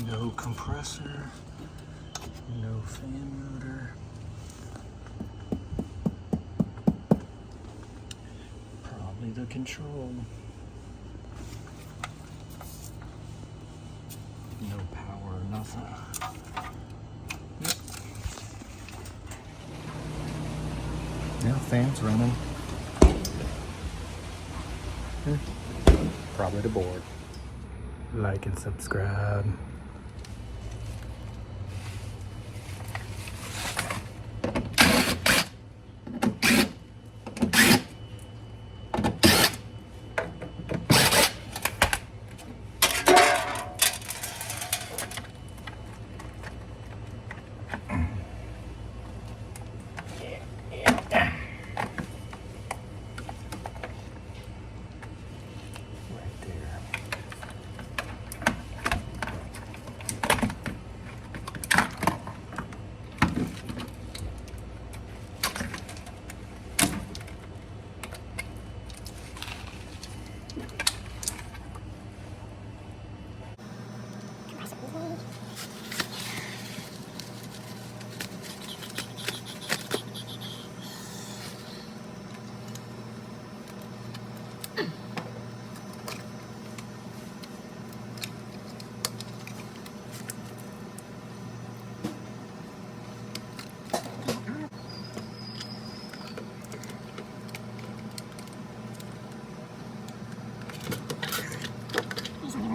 No compressor, no fan motor. Probably the control. No power, nothing. Yep. Now fan's running. Probably the board. Like and subscribe.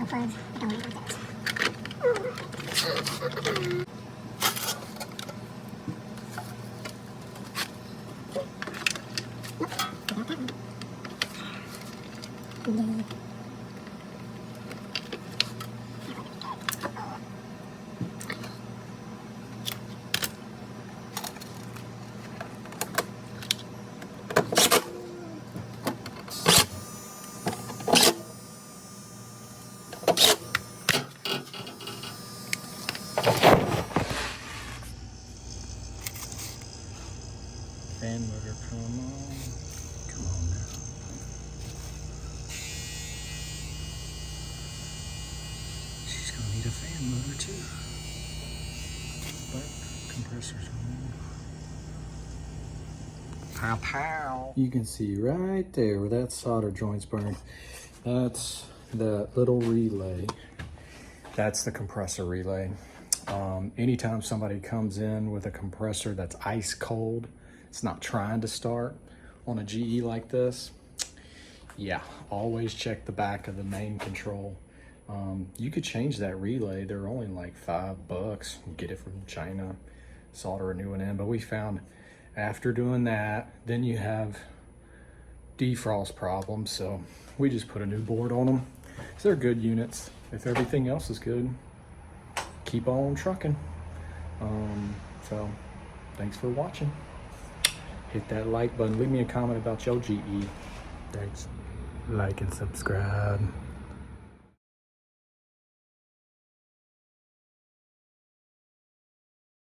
friends. I don't like that. Fan motor, come on. Come on now. She's gonna need a fan motor too. But compressor's on. Pow pow. You can see right there where that solder joint's burned. That's that little relay. That's the compressor relay. Anytime somebody comes in with a compressor that's ice cold, it's not trying to start on a GE like this, yeah, always check the back of the main control. You could change that relay. They're only like $5. You get it from China, solder a new one in. But we found after doing that, then you have defrost problems. So we just put a new board on them. So they're good units. If everything else is good, keep on trucking. So thanks for watching. Hit that like button. Leave me a comment about your GE. Thanks. Like and subscribe.